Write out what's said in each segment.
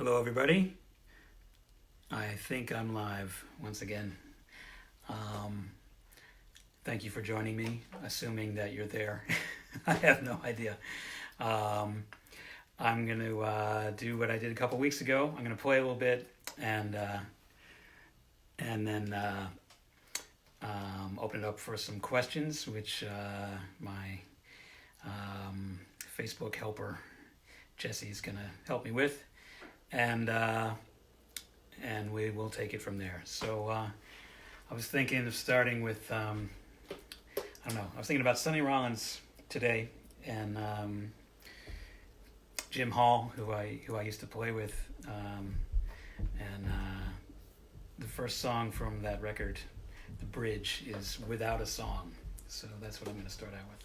Hello, everybody. I think I'm live once again. Thank you for joining me, assuming that you're there. I have no idea. I'm going to do what I did a couple weeks ago. I'm going to play a little bit and then open it up for some questions, which my Facebook helper Jesse is going to help me with, and we will take it from there. So I was thinking of starting with I don't know. I was thinking about Sonny Rollins today, and Jim Hall, who I used to play with, and the first song from that record, The Bridge, is Without a Song. So that's what I'm going to start out with.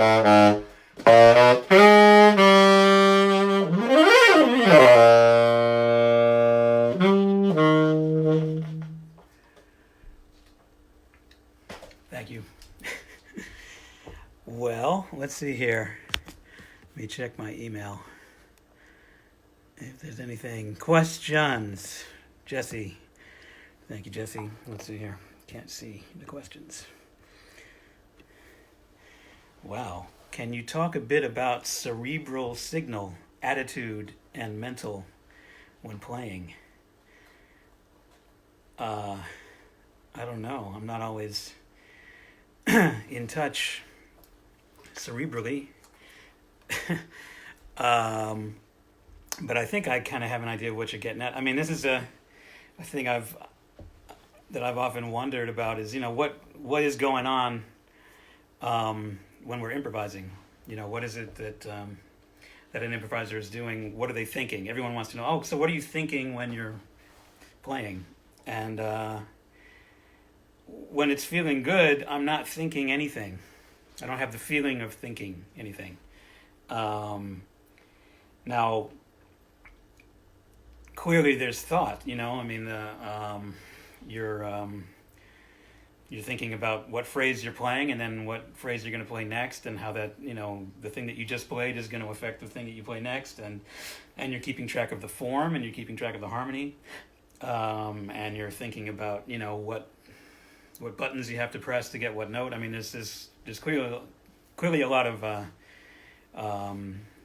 Thank you. Well, let's see here. Let me check my email. If there's anything. Questions? Jesse. Thank you, Jesse. Let's see here. Can't see the questions. Wow. Can you talk a bit about cerebral signal, attitude, and mental when playing? I don't know. I'm not always in touch cerebrally. But I think I kind of have an idea of what you're getting at. I mean, this is a thing I've often wondered about is, what is going on when we're improvising? What is it that an improviser is doing? What are they thinking? Everyone wants to know, so what are you thinking when you're playing? And when it's feeling good, I'm not thinking anything. I don't have the feeling of thinking anything. Now, clearly there's thought, I mean, you're thinking about what phrase you're playing and then what phrase you're going to play next, and how that, the thing that you just played is going to affect the thing that you play next, and you're keeping track of the form, and you're keeping track of the harmony, and you're thinking about, what buttons you have to press to get what note. I mean, there's clearly a lot of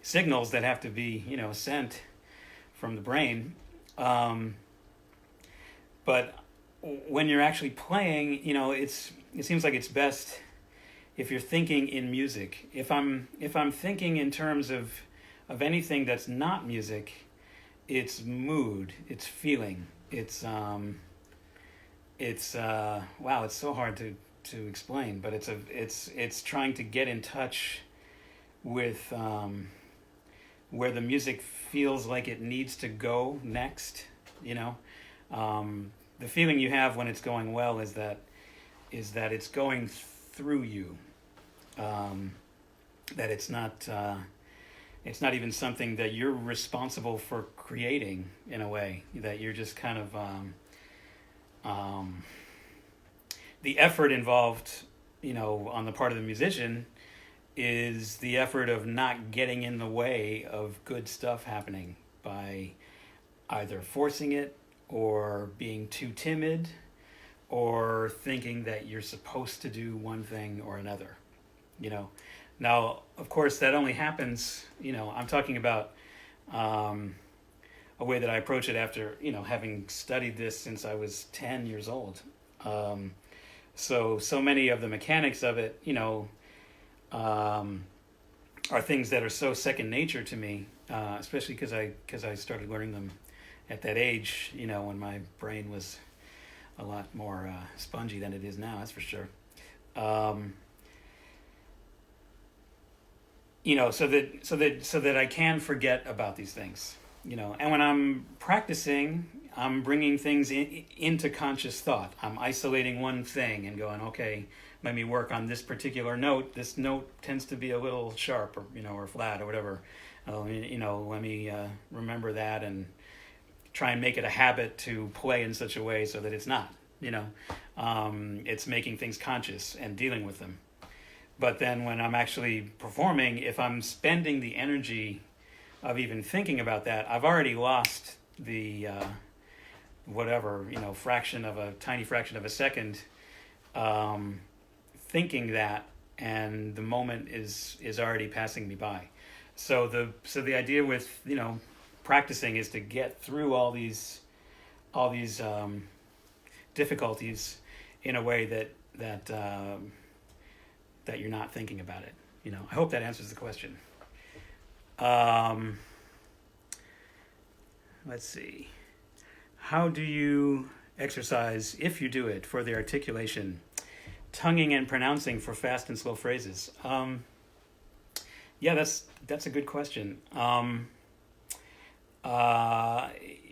signals that have to be, sent from the brain. But when you're actually playing, it seems like it's best if you're thinking in music. If I'm thinking in terms of anything that's not music, it's mood, it's feeling, it's wow, it's so hard to explain, but it's trying to get in touch with where the music feels like it needs to go next. The feeling you have when it's going well is that it's going through you, that it's not even something that you're responsible for creating, in a way, that you're just kind of the effort involved, on the part of the musician, is the effort of not getting in the way of good stuff happening by either forcing it or being too timid or thinking that you're supposed to do one thing or another. Now, of course, that only happens, I'm talking about a way that I approach it after, having studied this since I was 10 years old. So many of the mechanics of it, are things that are so second nature to me, especially because I started learning them at that age, when my brain was a lot more spongy than it is now, that's for sure. So that I can forget about these things, and when I'm practicing, I'm bringing things into conscious thought. I'm isolating one thing and going, okay, let me work on this particular note. This note tends to be a little sharp, or or flat, or whatever. Let me remember that and try and make it a habit to play in such a way so that it's not. It's making things conscious and dealing with them. But then when I'm actually performing, if I'm spending the energy of even thinking about that, I've already lost the tiny fraction of a second thinking that, and the moment is already passing me by. So the idea with practicing is to get through all these difficulties in a way that you're not thinking about it. I hope that answers the question. Let's see. How do you exercise, if you do it, for the articulation, tonguing and pronouncing for fast and slow phrases? Yeah, that's a good question.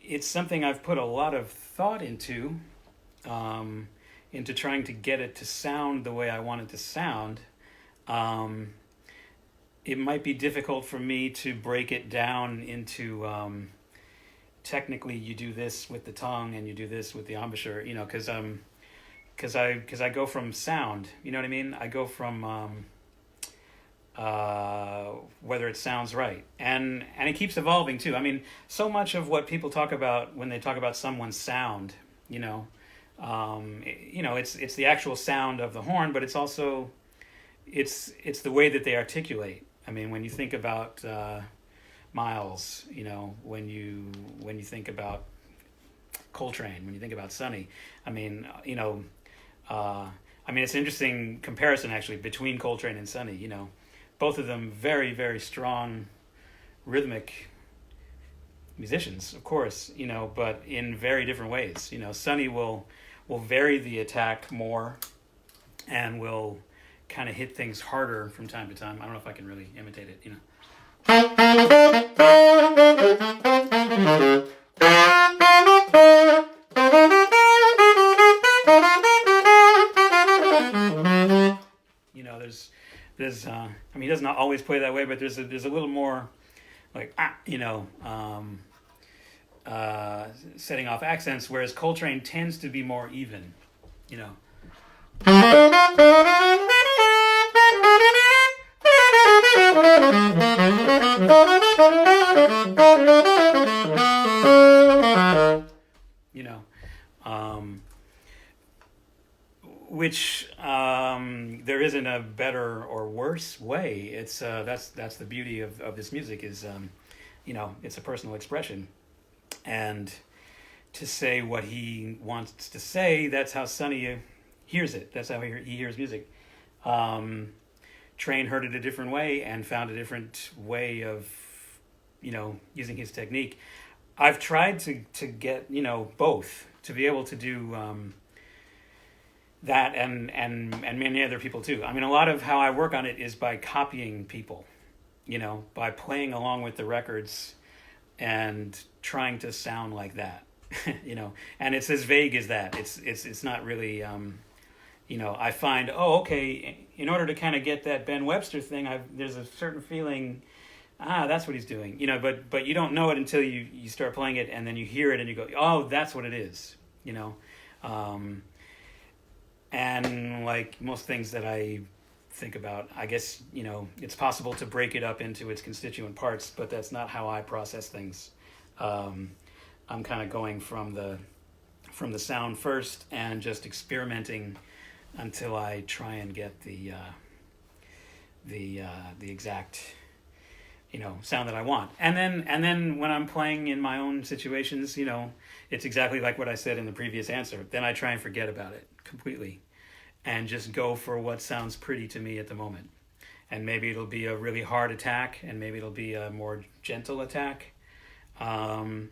It's something I've put a lot of thought into trying to get it to sound the way I want it to sound. it might be difficult for me to break it down into technically you do this with the tongue and you do this with the embouchure, because I go from sound, you know what I mean? I go from whether it sounds right, and it keeps evolving too. I mean, so much of what people talk about when they talk about someone's sound, it's the actual sound of the horn, but it's also it's the way that they articulate. I mean, when you think about Miles, when you think about Coltrane, when you think about Sonny, I mean, it's an interesting comparison actually between Coltrane and Sonny. Both of them very, very strong rhythmic musicians, of course, but in very different ways. Sonny will vary the attack more and will kind of hit things harder from time to time. I don't know if I can really imitate it, there's he doesn't always play that way, but there's a little more like setting off accents, whereas Coltrane tends to be more even, which there isn't a better or worse way. It's that's the beauty of this music is it's a personal expression, and to say what he wants to say, that's how Sonny hears it. That's how he hears music. Train heard it a different way and found a different way of using his technique. I've tried to get both, to be able to do that and many other people too. I mean, a lot of how I work on it is by copying people, by playing along with the records and trying to sound like that, and it's as vague as that. It's not really, I find, in order to kind of get that Ben Webster thing, there's a certain feeling, that's what he's doing, but you don't know it until you start playing it, and then you hear it and you go, oh, that's what it is, and like most things that I think about, I guess, it's possible to break it up into its constituent parts, but that's not how I process things. I'm kind of going from the sound first and just experimenting until I try and get the exact sound that I want. And then when I'm playing in my own situations, it's exactly like what I said in the previous answer. Then I try and forget about it completely and just go for what sounds pretty to me at the moment. And maybe it'll be a really hard attack, and maybe it'll be a more gentle attack. Maybe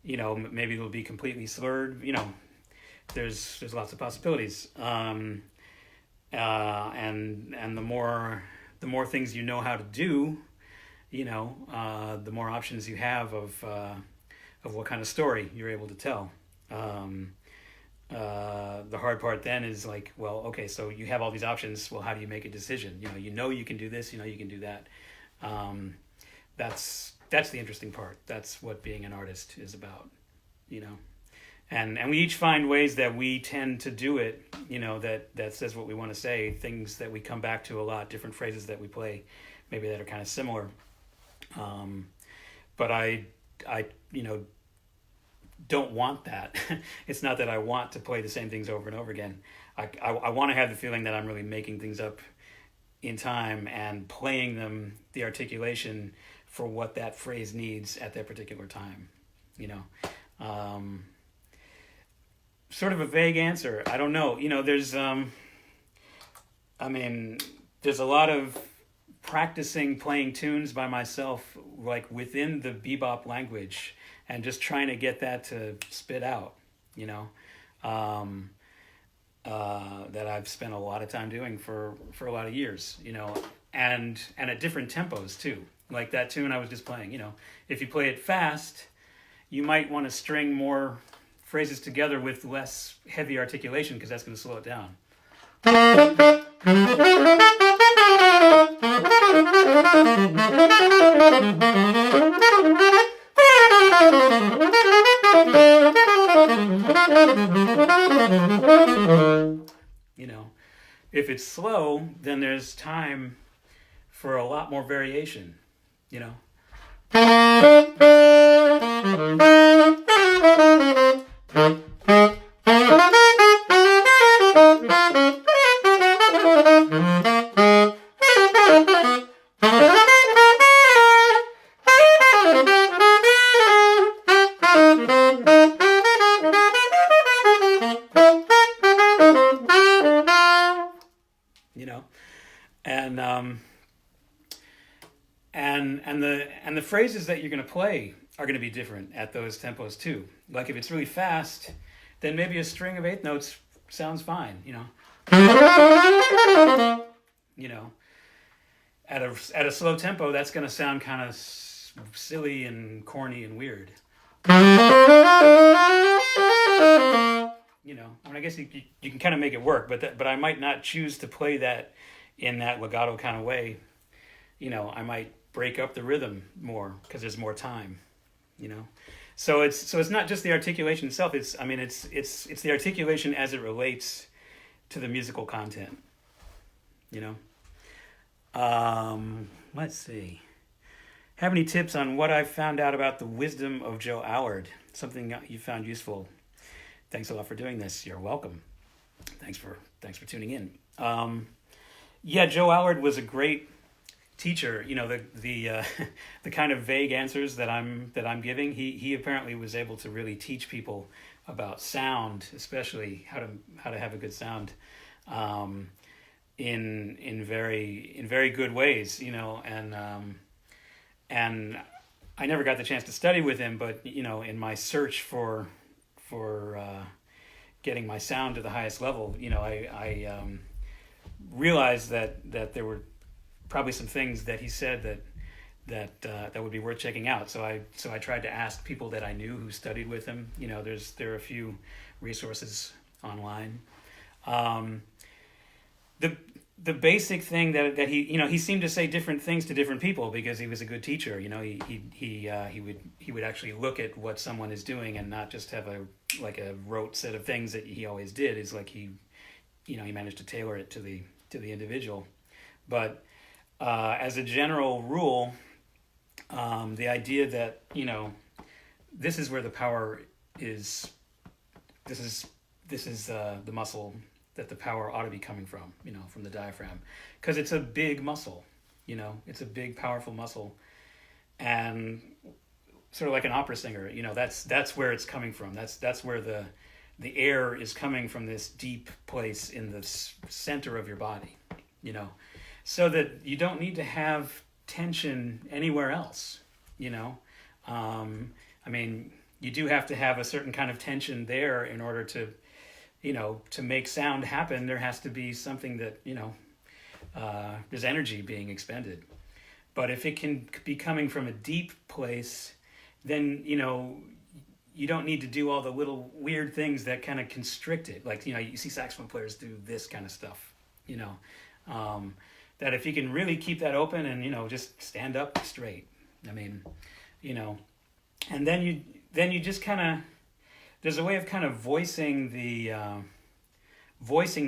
it'll be completely slurred. There's lots of possibilities. And the more things you know how to do, the more options you have of what kind of story you're able to tell. The hard part then is like, well, okay, so you have all these options. Well, how do you make a decision? You can do this. You can do that. That's the interesting part. That's what being an artist is about. And we each find ways that we tend to do it. That says what we want to say. Things that we come back to a lot. Different phrases that we play, maybe that are kind of similar. But I don't want that. It's not that I want to play the same things over and over again. I want to have the feeling that I'm really making things up in time and playing them, the articulation for what that phrase needs at that particular time. Sort of a vague answer. I don't know. There's there's a lot of practicing playing tunes by myself, like within the bebop language, and just trying to get that to spit out, that I've spent a lot of time doing for a lot of years, and at different tempos too. Like that tune I was just playing, if you play it fast, you might want to string more phrases together with less heavy articulation, because that's going to slow it down. You know, if it's slow, then there's time for a lot more variation, you know. You know, and and the phrases that you're going to play are going to be different at those tempos too. Like if it's really fast, then maybe a string of eighth notes sounds fine. You know, at a slow tempo, that's going to sound kind of silly and corny and weird. You know, I mean, I guess you can kind of make it work, but I might not choose to play that in that legato kind of way. You know, I might break up the rhythm more because there's more time. You know, so it's not just the articulation itself. It's the articulation as it relates to the musical content. You know, let's see. Have any tips on what I've found out about the wisdom of Joe Allard? Something you found useful. Thanks a lot for doing this. You're welcome. Thanks for tuning in. Yeah, Joe Allard was a great teacher. You know, the kind of vague answers that I'm giving. He apparently was able to really teach people about sound, especially how to have a good sound, in very good ways. You know, and I never got the chance to study with him, but you know, in my search for getting my sound to the highest level, you know, I realized that there were probably some things that he said that would be worth checking out. So I tried to ask people that I knew who studied with him. You know, there are a few resources online. The basic thing that he, you know, he seemed to say different things to different people because he was a good teacher. You know, he would actually look at what someone is doing and not just have a rote set of things that he always did. Is like he managed to tailor it to the individual. But as a general rule, the idea that, you know, this is where the power is. This is the muscle that the power ought to be coming from, you know, from the diaphragm, because it's a big muscle, you know, it's a big, powerful muscle, and sort of like an opera singer, you know, that's where it's coming from. That's where the air is coming from, this deep place in the center of your body, you know, so that you don't need to have tension anywhere else, you know. I mean, you do have to have a certain kind of tension there in order to, you know, to make sound happen. There has to be something that, you know, there's energy being expended. But if it can be coming from a deep place, then, you know, you don't need to do all the little weird things that kind of constrict it. Like, you know, you see saxophone players do this kind of stuff, you know, that if you can really keep that open and, you know, just stand up straight, I mean, you know, and then you just kind of, there's a way of kind of voicing the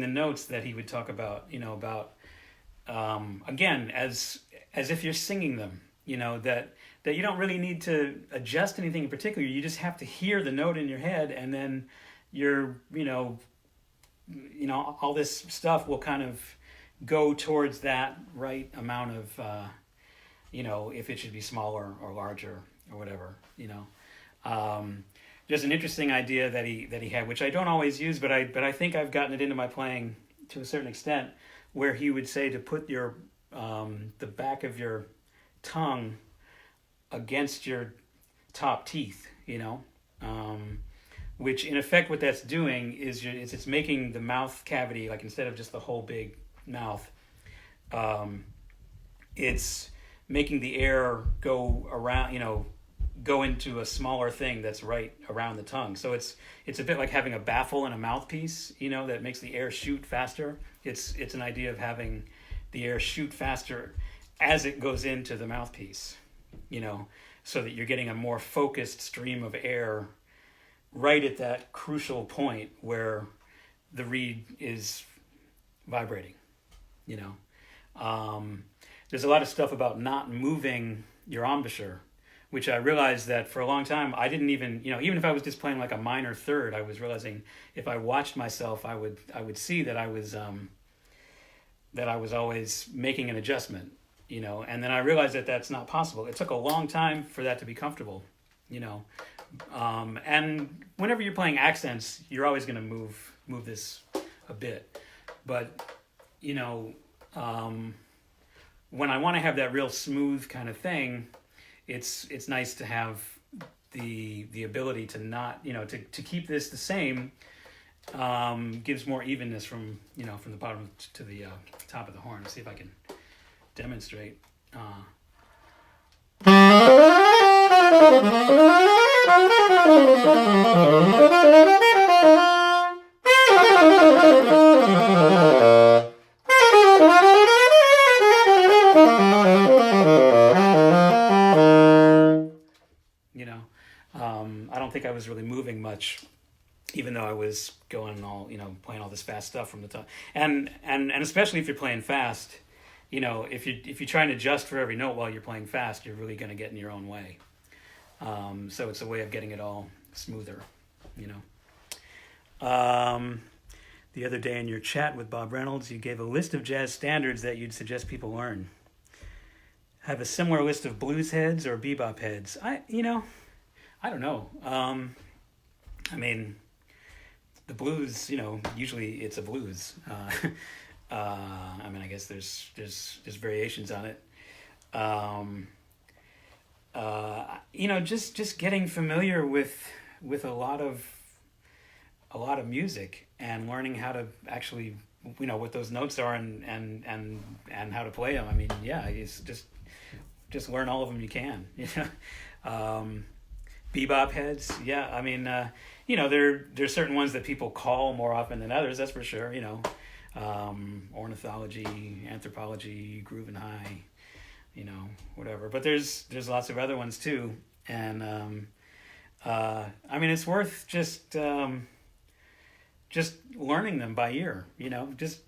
notes that he would talk about, you know, about, again, as if you're singing them, you know, that you don't really need to adjust anything in particular. You just have to hear the note in your head, and then you're, you know, all this stuff will kind of go towards that right amount of, you know, if it should be smaller or larger or whatever, you know. There's an interesting idea that he had, which I don't always use, but I think I've gotten it into my playing to a certain extent, where he would say to put your the back of your tongue against your top teeth, you know, which in effect what that's doing is it's making the mouth cavity, like instead of just the whole big mouth, it's making the air go around, you know, go into a smaller thing that's right around the tongue. So it's a bit like having a baffle and a mouthpiece, you know, that makes the air shoot faster. It's an idea of having the air shoot faster as it goes into the mouthpiece, so that you're getting a more focused stream of air right at that crucial point where the reed is vibrating. There's a lot of stuff about not moving your embouchure, which I realized that for a long time I didn't even, even if I was just playing like a minor third, I was realizing if I watched myself, I would see that I was always making an adjustment, and then I realized that that's not possible. It took a long time for that to be comfortable, and whenever you're playing accents, you're always going to move this a bit, but when I want to have that real smooth kind of thing, it's nice to have the ability to not, to keep this the same. Gives more evenness from the bottom to the top of the horn. Let's see if I can demonstrate. I don't think I was really moving much, even though I was going all, playing all this fast stuff from the top, and especially if you're playing fast, if you try and adjust for every note while you're playing fast, you're really going to get in your own way. So it's a way of getting it all smoother, The other day in your chat with Bob Reynolds, you gave a list of jazz standards that you'd suggest people learn. Have a similar list of blues heads or bebop heads? I don't know. I mean, the blues, usually it's a blues. I guess there's variations on it. Just getting familiar with a lot of music and learning how to actually, what those notes are and how to play them. I mean, yeah, it's just learn all of them you can. Bebop heads, yeah. I mean, there's certain ones that people call more often than others. That's for sure. Ornithology, anthropology, groove and high, whatever. But there's lots of other ones too, and it's worth just learning them by ear. If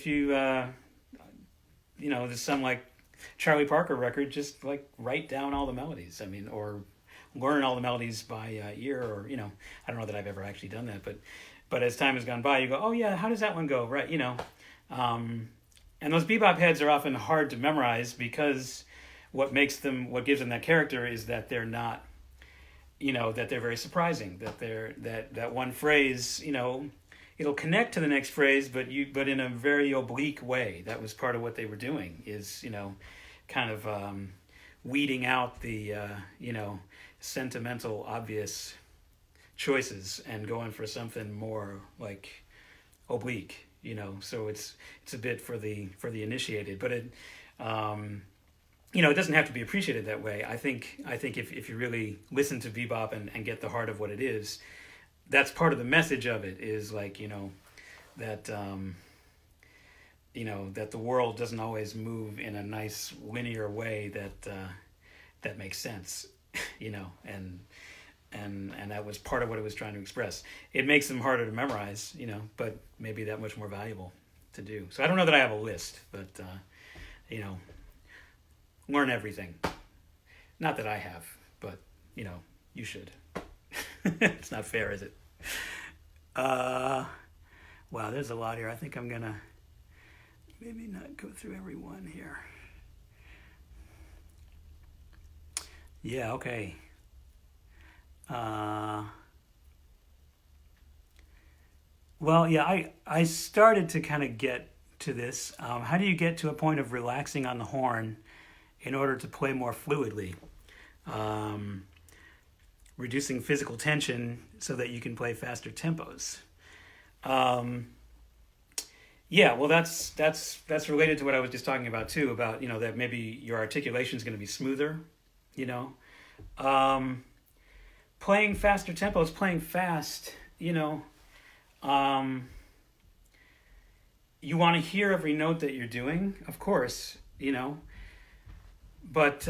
you there's some like Charlie Parker record, just like write down all the melodies. Or learn all the melodies by ear, or I don't know that I've ever actually done that, but as time has gone by, you go, oh yeah, how does that one go, right? And those bebop heads are often hard to memorize because what gives them that character is that they're not, that they're very surprising, that one phrase, it'll connect to the next phrase, but in a very oblique way. That was part of what they were doing, is kind of weeding out the sentimental, obvious choices and going for something more like oblique. So it's a bit for the initiated, but it doesn't have to be appreciated that way. I think if you really listen to bebop and get the heart of what it is, that's part of the message of it, is like, that that the world doesn't always move in a nice linear way that makes sense, and that was part of what it was trying to express. It makes them harder to memorize, but maybe that much more valuable to do. So I don't know that I have a list, but learn everything. Not that I have, but you should. It's not fair, is it? Wow, there's a lot here. I think I'm gonna maybe not go through every one here. Yeah, okay. Well, yeah, I started to kind of get to this. How do you get to a point of relaxing on the horn in order to play more fluidly? Reducing physical tension so that you can play faster tempos. Yeah, well, that's related to what I was just talking about too, about, that maybe your articulation is going to be smoother, playing faster tempos, playing fast, you want to hear every note that you're doing, of course, you know. But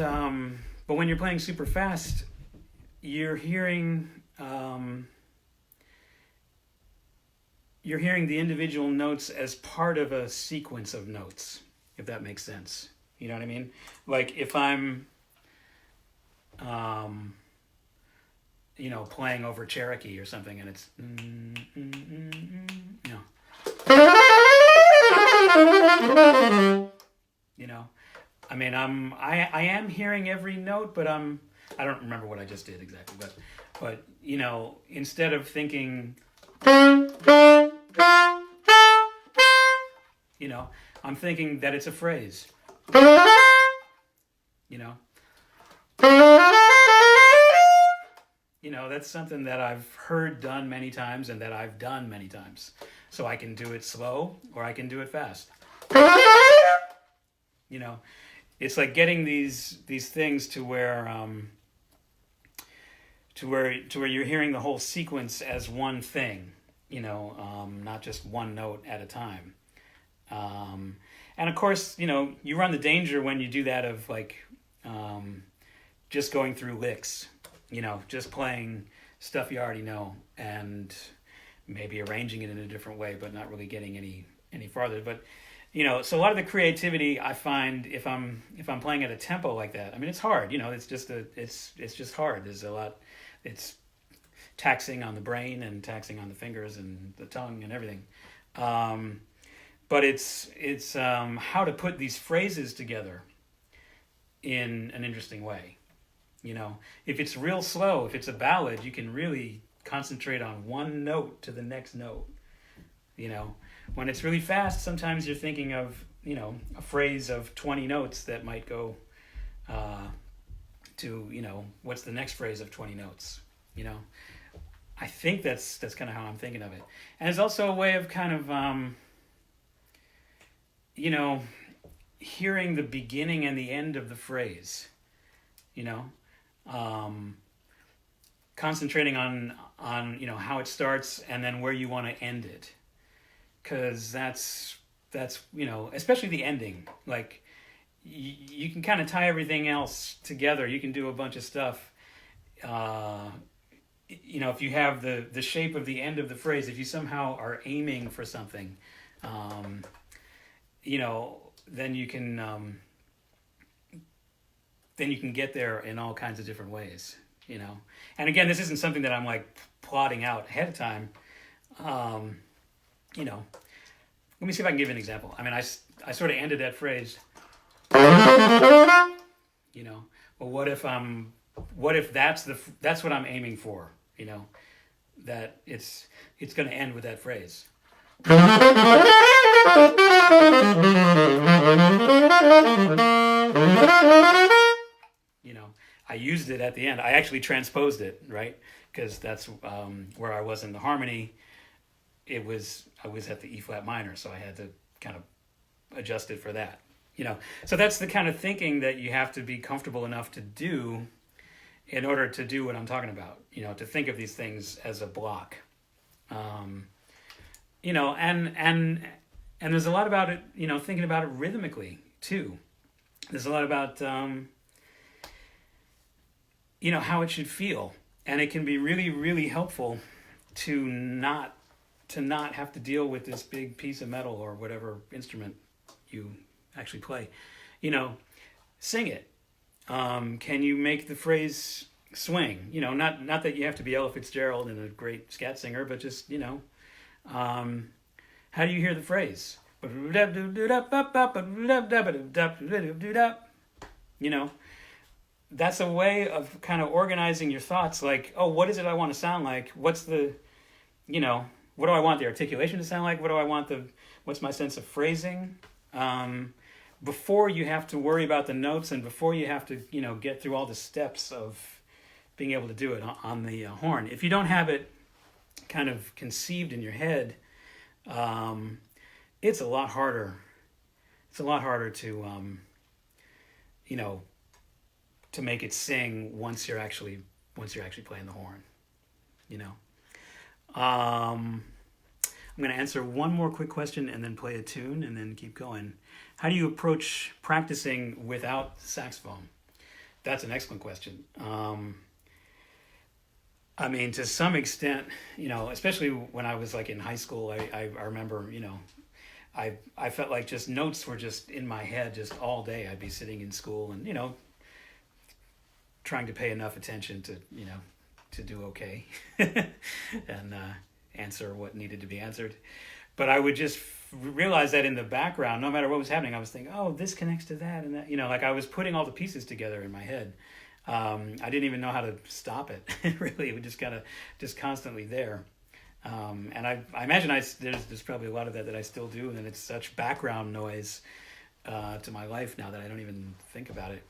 when you're playing super fast, you're hearing the individual notes as part of a sequence of notes, if that makes sense. You know what I mean? Like if I'm playing over Cherokee or something, and it's I mean, I am hearing every note, but I don't remember what I just did exactly, but instead of thinking, I'm thinking that it's a phrase, that's something that I've heard done many times and that I've done many times. So I can do it slow or I can do it fast. It's like getting these things to where you're hearing the whole sequence as one thing, not just one note at a time. And of course, you run the danger when you do that of like just going through licks, just playing stuff you already know and maybe arranging it in a different way, but not really getting any farther. But so a lot of the creativity I find if I'm playing at a tempo like that, I mean, it's hard. It's just hard. There's a lot. It's taxing on the brain and taxing on the fingers and the tongue and everything. But it's how to put these phrases together in an interesting way. If it's real slow, if it's a ballad, you can really concentrate on one note to the next note. When it's really fast, sometimes you're thinking of, a phrase of 20 notes that might go to, what's the next phrase of 20 notes, I think that's kind of how I'm thinking of it. And it's also a way of kind of, hearing the beginning and the end of the phrase, concentrating on how it starts and then where you want to end it. Because that's especially the ending. Like you can kind of tie everything else together. You can do a bunch of stuff. If you have the shape of the end of the phrase, if you somehow are aiming for something, then you can get there in all kinds of different ways. And again, this isn't something that I'm like plotting out ahead of time. Let me see if I can give you an example. I mean, I sort of ended that phrase, but what if that's what I'm aiming for, that it's going to end with that phrase. I used it at the end. I actually transposed it, right? Because that's where I was in the harmony. I was at the E flat minor, so I had to kind of adjust it for that. So that's the kind of thinking that you have to be comfortable enough to do in order to do what I'm talking about. To think of these things as a block. And there's a lot about it. Thinking about it rhythmically too. There's a lot about how it should feel, and it can be really, really helpful to not have to deal with this big piece of metal or whatever instrument you actually play. Sing it. Can you make the phrase swing? Not that you have to be Ella Fitzgerald and a great scat singer, but just, how do you hear the phrase? That's a way of kind of organizing your thoughts. Like, oh, what is it I want to sound like? What's the, what do I want the articulation to sound like? What's my sense of phrasing? Before you have to worry about the notes and before you have to, get through all the steps of being able to do it on the horn. If you don't have it kind of conceived in your head, it's a lot harder. It's a lot harder to, to make it sing once you're actually playing the horn, I'm going to answer one more quick question and then play a tune and then keep going. how do you approach practicing without saxophone? That's an excellent question. I mean, to some extent, especially when I was like in high school, I remember, I felt like just notes were just in my head just all day. I'd be sitting in school and, trying to pay enough attention to, to do okay and answer what needed to be answered. But I would just realize that in the background, no matter what was happening, I was thinking, oh, this connects to that and that, like I was putting all the pieces together in my head. I didn't even know how to stop it. Really, it was just kind of just constantly there. And I imagine there's probably a lot of that I still do, and it's such background noise to my life now that I don't even think about it.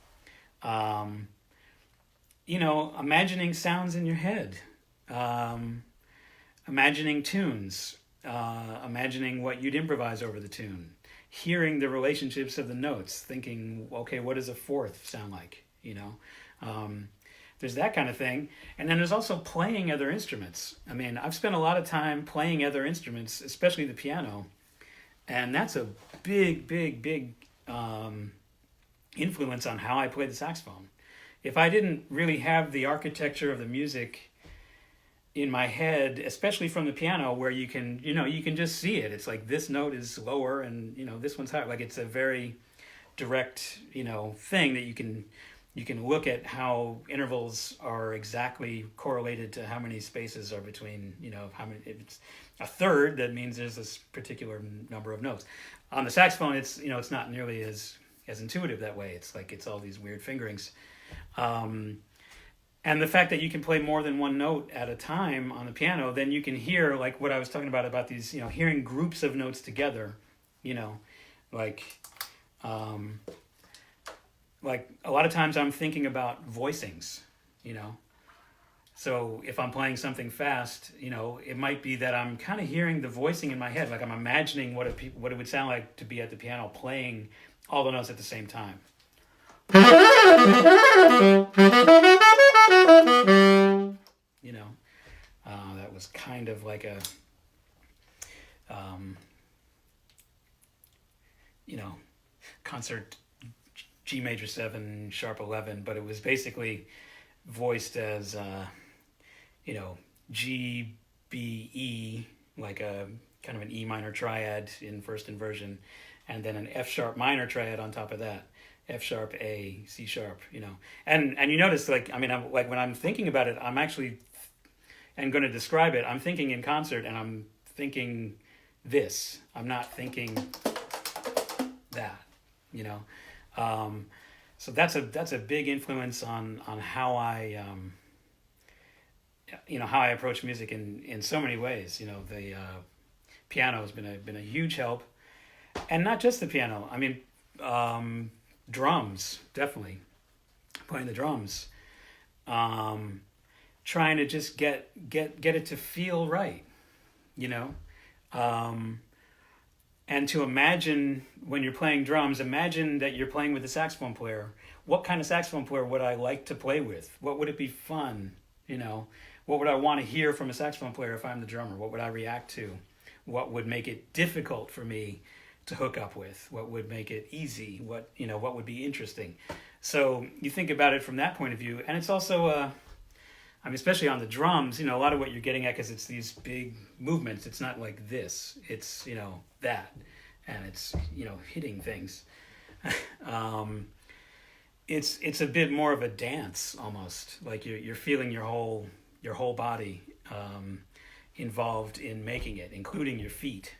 Imagining sounds in your head, imagining tunes, imagining what you'd improvise over the tune, hearing the relationships of the notes, thinking, okay, what does a fourth sound like? There's that kind of thing. And then there's also playing other instruments. I mean, I've spent a lot of time playing other instruments, especially the piano. And that's a big, big, big influence on how I play the saxophone. If I didn't really have the architecture of the music in my head, especially from the piano, where you can just see it. It's like this note is lower and, this one's higher. Like it's a very direct, thing that you can look at how intervals are exactly correlated to how many spaces are between, how many, if it's a third, that means there's this particular number of notes. On the saxophone, it's, it's not nearly as intuitive that way. It's like, it's all these weird fingerings. And the fact that you can play more than one note at a time on the piano, then you can hear, like what I was talking about these, hearing groups of notes together, like a lot of times I'm thinking about voicings, So if I'm playing something fast, it might be that I'm kind of hearing the voicing in my head, like I'm imagining what it would sound like to be at the piano playing all the notes at the same time. That was kind of like a, concert G major 7, sharp 11, but it was basically voiced as, G, B, E, like a kind of an E minor triad in first inversion, and then an F sharp minor triad on top of that. F sharp, A, C sharp, and you notice, like, I mean, I'm like, when I'm thinking about it, I'm actually, and going to describe it, I'm thinking in concert and I'm thinking this, I'm not thinking that, so that's a big influence on how I, how I approach music in so many ways. The piano has been a huge help, and not just the piano. I mean, drums, definitely playing the drums, trying to just get it to feel right, and to imagine when you're playing drums, imagine that you're playing with a saxophone player. What kind of saxophone player would I like to play with? What would it be fun? What would I want to hear from a saxophone player if I'm the drummer? What would I react to? What would make it difficult for me to hook up with? What would make it easy? What would be interesting? So you think about it from that point of view. And it's also, especially on the drums, a lot of what you're getting at, because it's these big movements. It's not like this. It's, that. And it's, hitting things. It's a bit more of a dance almost. Like you're feeling your whole body involved in making it, including your feet,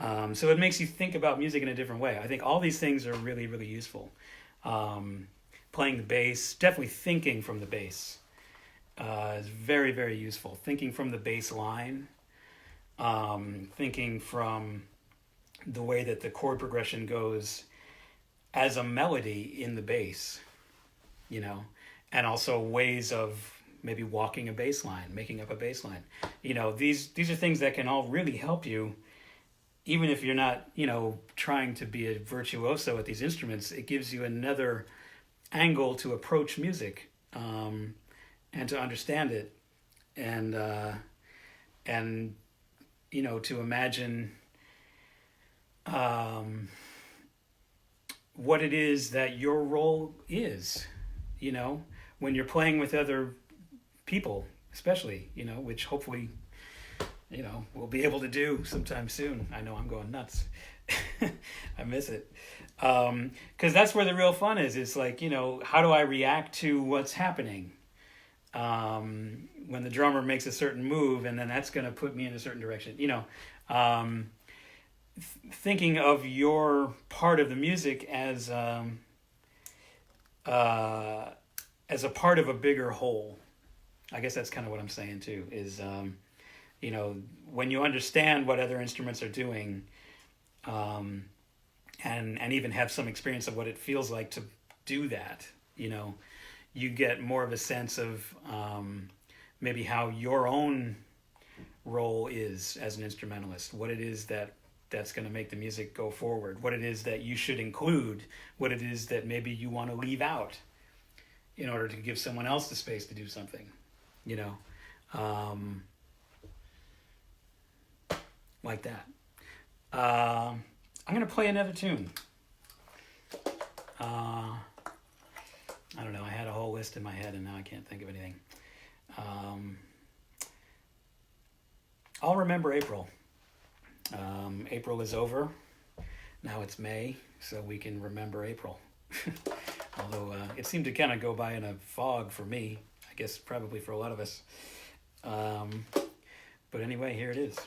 so it makes you think about music in a different way. I think all these things are really, really useful. Playing the bass, definitely thinking from the bass is very, very useful. Thinking from the bass line, thinking from the way that the chord progression goes as a melody in the bass, and also ways of maybe walking a bass line, making up a bass line. These are things that can all really help you, even if you're not, trying to be a virtuoso at these instruments. It gives you another angle to approach music, and to understand it, and to imagine what it is that your role is, you know, when you're playing with other people, especially, you know, which hopefully, you know, we'll be able to do sometime soon. I know I'm going nuts. I miss it. Because that's where the real fun is. It's like, you know, how do I react to what's happening? When the drummer makes a certain move, and then that's going to put me in a certain direction, you know. Thinking of your part of the music as a part of a bigger whole. I guess that's kind of what I'm saying too, is, you know, when you understand what other instruments are doing, and even have some experience of what it feels like to do that, you know, you get more of a sense of maybe how your own role is as an instrumentalist, what it is that's going to make the music go forward, what it is that you should include, what it is that maybe you want to leave out in order to give someone else the space to do something, you know, like that. I'm going to play another tune. I don't know, I had a whole list in my head and now I can't think of anything. I'll remember April. April is over. Now it's May, so we can remember April. Although it seemed to kind of go by in a fog for me. I guess probably for a lot of us. But anyway, here it is.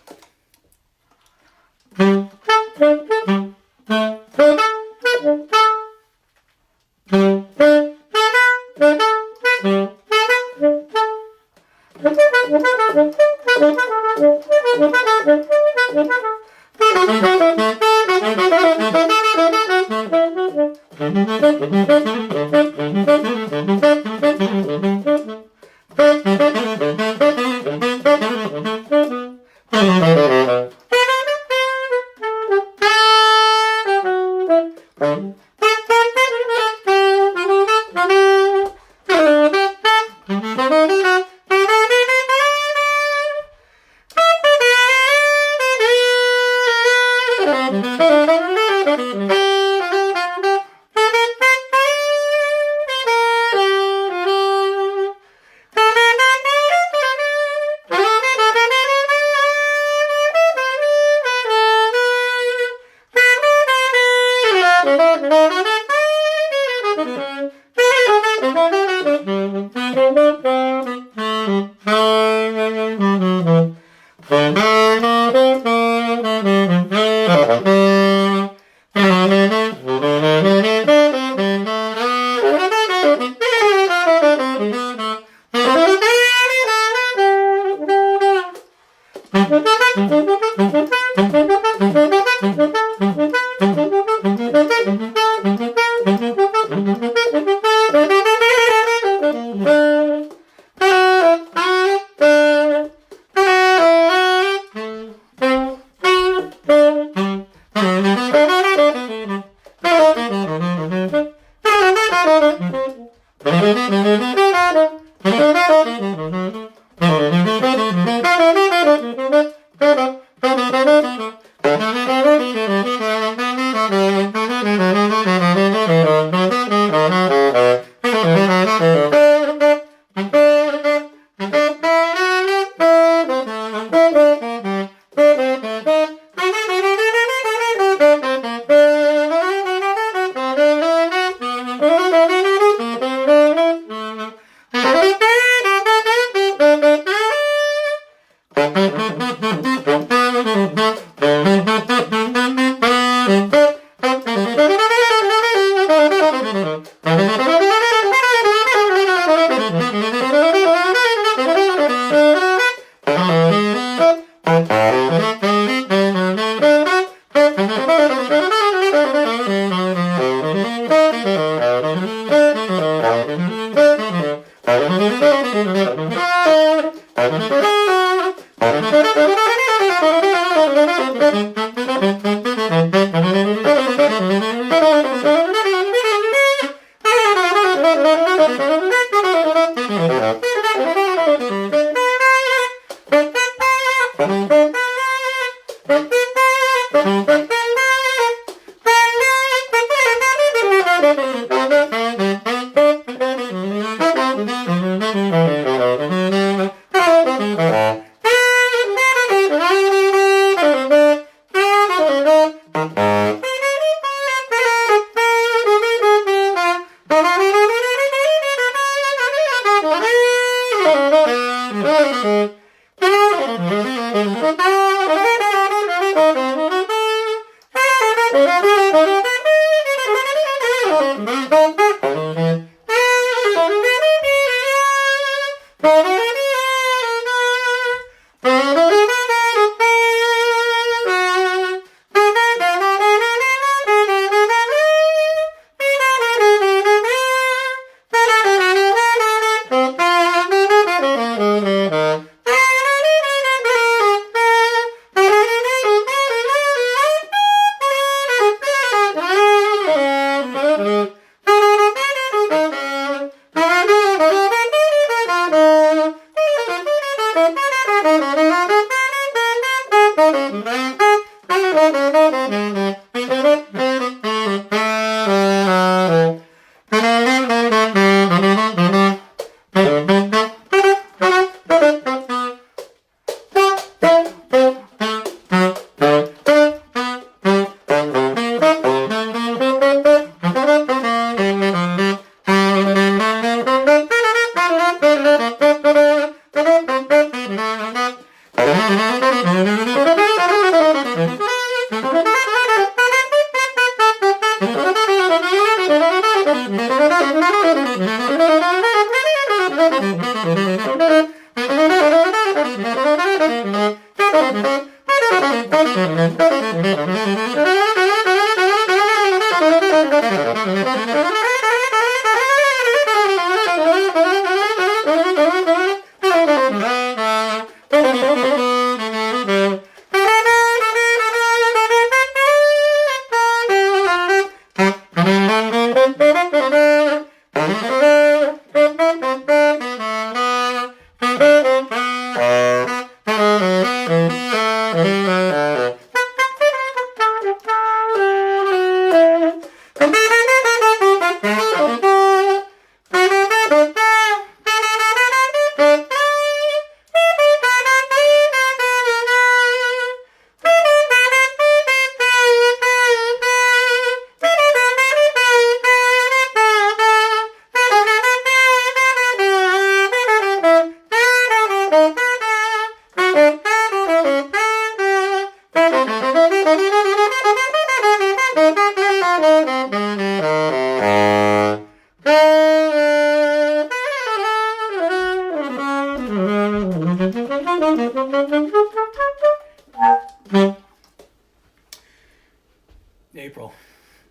April.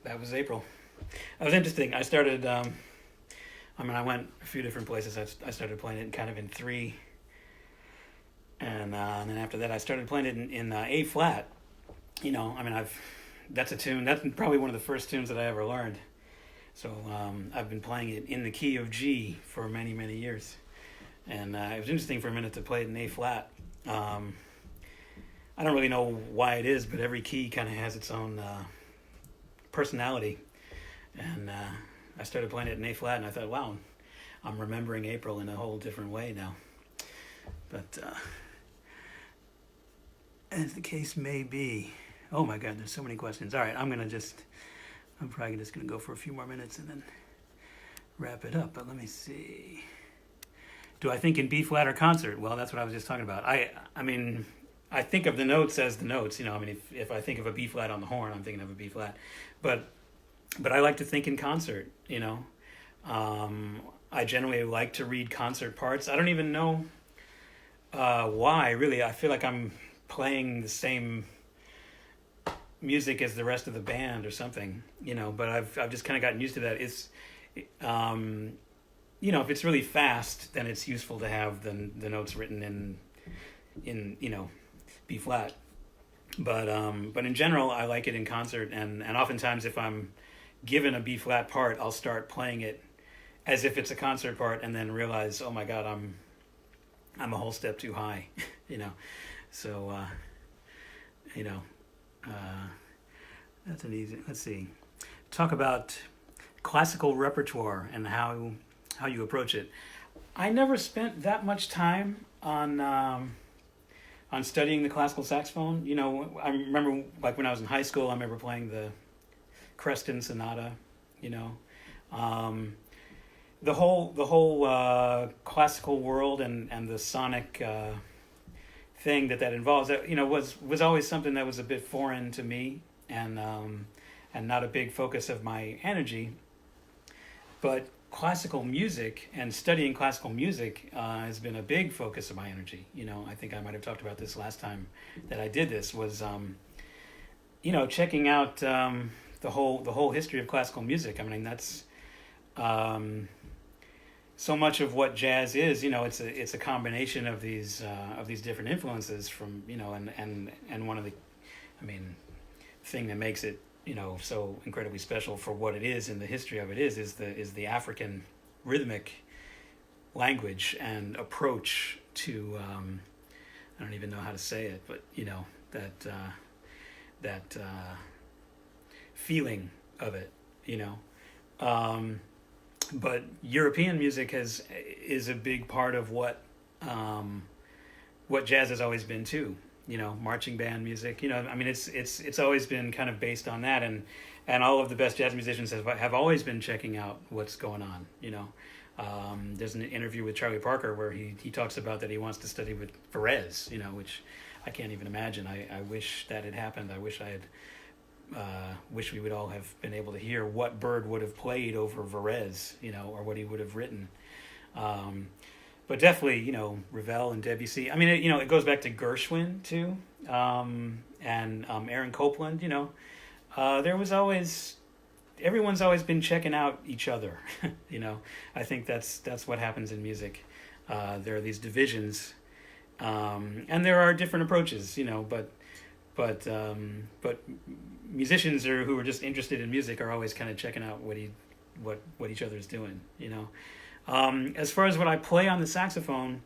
That was April. That was interesting. I started, I went a few different places. I started playing it kind of in 3. And then after that, I started playing it in A flat. That's a tune. That's probably one of the first tunes that I ever learned. So I've been playing it in the key of G for many, many years. And it was interesting for a minute to play it in A flat. I don't really know why it is, but every key kind of has its own personality. And I started playing it in A flat, and I thought, wow, I'm remembering April in a whole different way now. But as the case may be, oh my God, there's so many questions. All right, I'm probably just gonna go for a few more minutes and then wrap it up. But let me see. Do I think in B flat or concert? Well, that's what I was just talking about. I think of the notes as the notes. If I think of a B flat on the horn, I'm thinking of a B flat. But I like to think in concert. I generally like to read concert parts. I don't even know why. Really, I feel like I'm playing the same music as the rest of the band or something. But I've just kind of gotten used to that. It's if it's really fast, then it's useful to have the notes written in B flat. But in general, I like it in concert, and oftentimes if I'm given a B flat part, I'll start playing it as if it's a concert part, and then realize, oh my God, I'm a whole step too high, So, that's an easy. Let's see. Talk about classical repertoire and how you approach it. I never spent that much time on studying the classical saxophone. You know, I remember like when I was in high school, I remember playing the Creston Sonata. You know, the whole classical world and the sonic thing that involves, you know, was always something that was a bit foreign to me, and not a big focus of my energy. But classical music and studying classical music has been a big focus of my energy. You know, I think I might have talked about this last time that I did this, was you know, checking out the whole history of classical music. I mean, that's so much of what jazz is. You know, it's a combination of these different influences from, you know, and one of the, I mean, thing that makes it, you know, so incredibly special for what it is and the history of it is the African rhythmic language and approach to I don't even know how to say it, but you know, that feeling of it, you know. But European music is a big part of what jazz has always been too. You know, marching band music. You know, I mean, it's always been kind of based on that, and all of the best jazz musicians have always been checking out what's going on. You know, there's an interview with Charlie Parker where he talks about that he wants to study with Perez. You know, which I can't even imagine. I wish that had happened. I wish I had. Wish we would all have been able to hear what Bird would have played over Varese, you know, or what he would have written. But definitely, you know, Ravel and Debussy. I mean, you know, it goes back to Gershwin too, and Aaron Copland. You know, everyone's always been checking out each other. You know, I think that's what happens in music. There are these divisions, and there are different approaches. You know, but musicians who are just interested in music are always kind of checking out what each other's doing. You know. As far as what I play on the saxophone,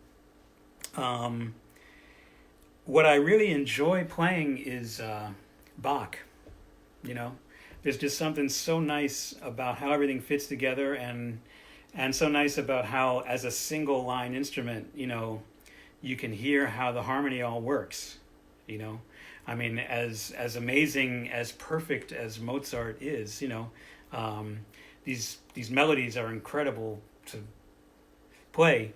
what I really enjoy playing is Bach. You know, there's just something so nice about how everything fits together, and so nice about how, as a single line instrument, you know, you can hear how the harmony all works. You know, I mean, as amazing, as perfect as Mozart is, you know, these melodies are incredible to play,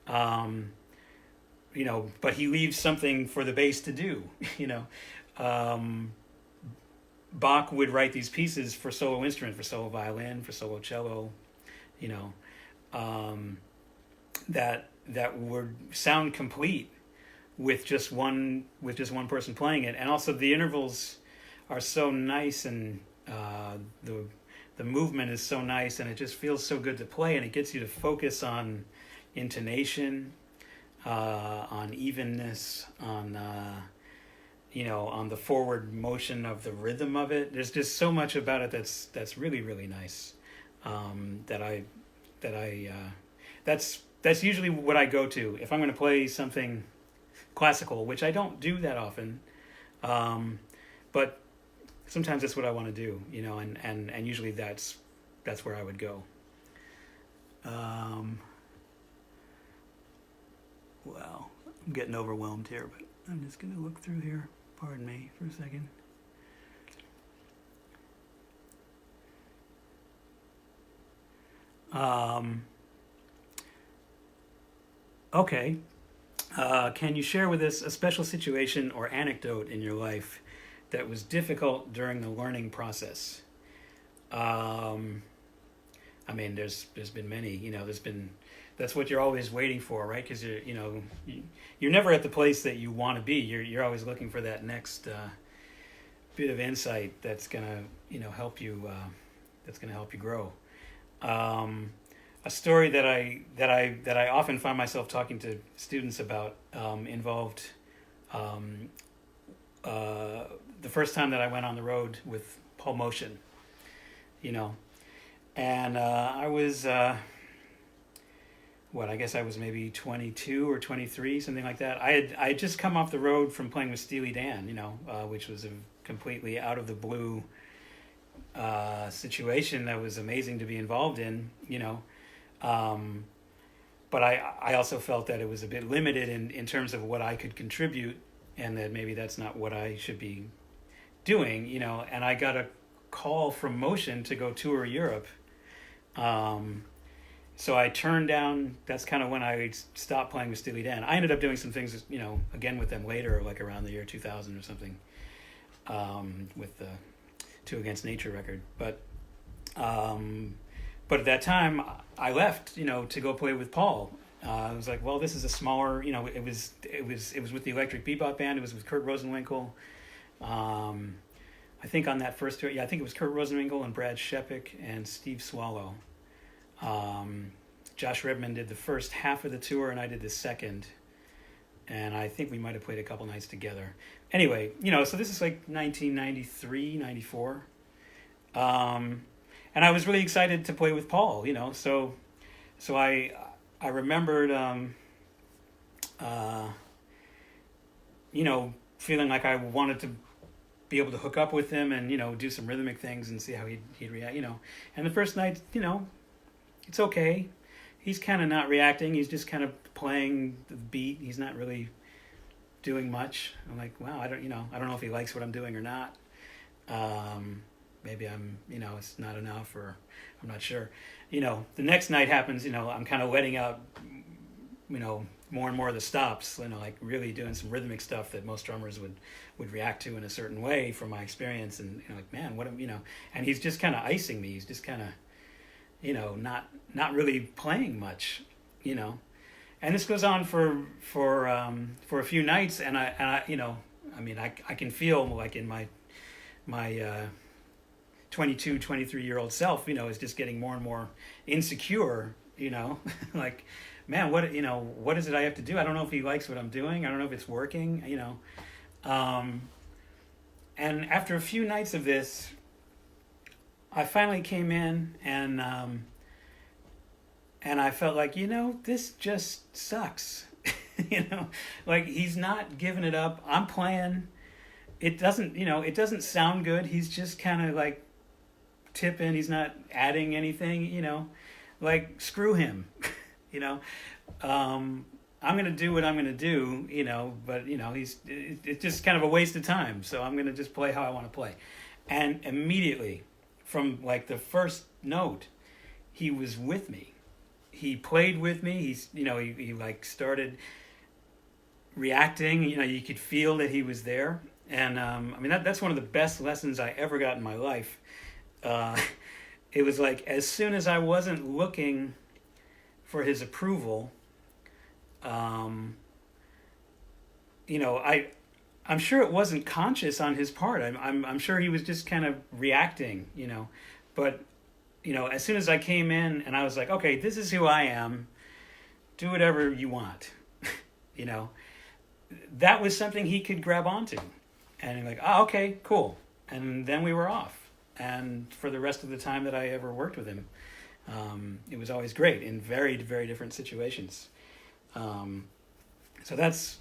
you know, but he leaves something for the bass to do. You know, Bach would write these pieces for solo instrument, for solo violin, for solo cello, you know, that would sound complete with just one person playing it, and also the intervals are so nice, and the movement is so nice, and it just feels so good to play, and it gets you to focus on intonation, on evenness, on you know, on the forward motion of the rhythm of it. There's just so much about it that's really, really nice. That's usually what I go to if I'm going to play something classical, which I don't do that often, but sometimes that's what I want to do, you know, and usually that's where I would go. Well, I'm getting overwhelmed here, but I'm just going to look through here. Pardon me for a second. Okay. Can you share with us a special situation or anecdote in your life that was difficult during the learning process? I mean, there's been many. You know, that's what you're always waiting for, right? Because you're never at the place that you want to be. You're always looking for that next bit of insight that's gonna, you know, help you. That's gonna help you grow. A story that I often find myself talking to students about involved the first time that I went on the road with Paul Motion, you know, and I was I guess I was maybe 22 or 23, something like that. I had just come off the road from playing with Steely Dan, you know, which was a completely out of the blue situation that was amazing to be involved in, but I also felt that it was a bit limited in terms of what I could contribute, and that maybe that's not what I should be doing, and I got a call from Motion to go tour Europe. So I turned down, that's kind of when I stopped playing with Steely Dan. I ended up doing some things, again with them later, like around the year 2000 or something, with the Two Against Nature record. But at that time, I left, to go play with Paul. I was like, well, this is a smaller, it was with the Electric Bebop Band. It was with Kurt Rosenwinkel. I think on that first tour, I think it was Kurt Rosenwinkel and Brad Shepik and Steve Swallow. Josh Redman did the first half of the tour, and I did the second. And I think we might have played a couple nights together. Anyway, so this is like 1993, 94. And I was really excited to play with Paul, So I remembered, feeling like I wanted to be able to hook up with him and, do some rhythmic things and see how he'd react, And the first night, it's okay. He's kind of not reacting. He's just kind of playing the beat. He's not really doing much. I'm like, wow, I don't know if he likes what I'm doing or not. Maybe I'm, it's not enough, or I'm not sure. The next night happens, I'm kind of letting out, more and more of the stops, like really doing some rhythmic stuff that most drummers would react to in a certain way from my experience. And like, man, what am, and he's just kind of icing me. He's just kind of, not really playing much, and this goes on for a few nights, and I I can feel like in my 22, 23-year-old self, is just getting more and more insecure, like, man, what is it I have to do? I don't know if he likes what I'm doing. I don't know if it's working, and after a few nights of this, I finally came in and I felt like, this just sucks. Like he's not giving it up. I'm playing. It doesn't sound good. He's just kind of like tipping. He's not adding anything, like screw him, I'm going to do what I'm going to do, but it's just kind of a waste of time. So I'm going to just play how I want to play. And immediately, from like the first note, he was with me. He played with me. He like started reacting. You could feel that he was there. And that's one of the best lessons I ever got in my life. It was like as soon as I wasn't looking for his approval, I'm sure it wasn't conscious on his part. I'm sure he was just kind of reacting, But, as soon as I came in and I was like, okay, this is who I am. Do whatever you want, That was something he could grab onto. And like, okay, cool. And then we were off. And for the rest of the time that I ever worked with him, it was always great in very, very different situations. So that's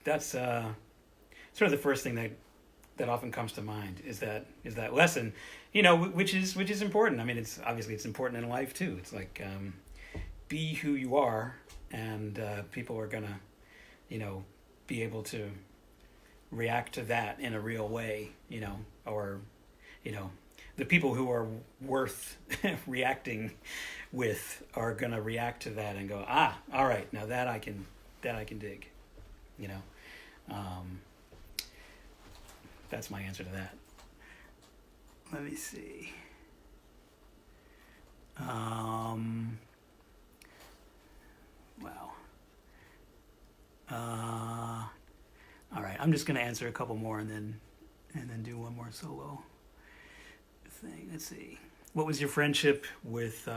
sort of the first thing that often comes to mind is that lesson, which is important. It's obviously it's important in life too. It's like be who you are, and people are gonna, be able to react to that in a real way, or the people who are worth reacting with are gonna react to that and go, all right, now that I can dig, That's my answer to that. Let me see. Wow. All right, I'm just going to answer a couple more and then do one more solo thing. Let's see. What was your friendship with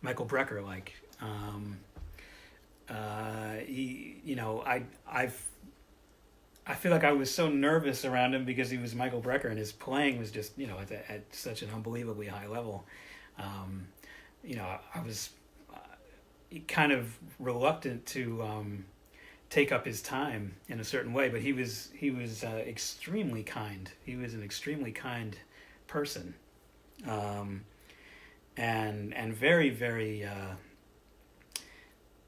Michael Brecker like? I feel like I was so nervous around him because he was Michael Brecker and his playing was just, at such an unbelievably high level. I was kind of reluctant to take up his time in a certain way, but he was extremely kind. He was an extremely kind person, and very, very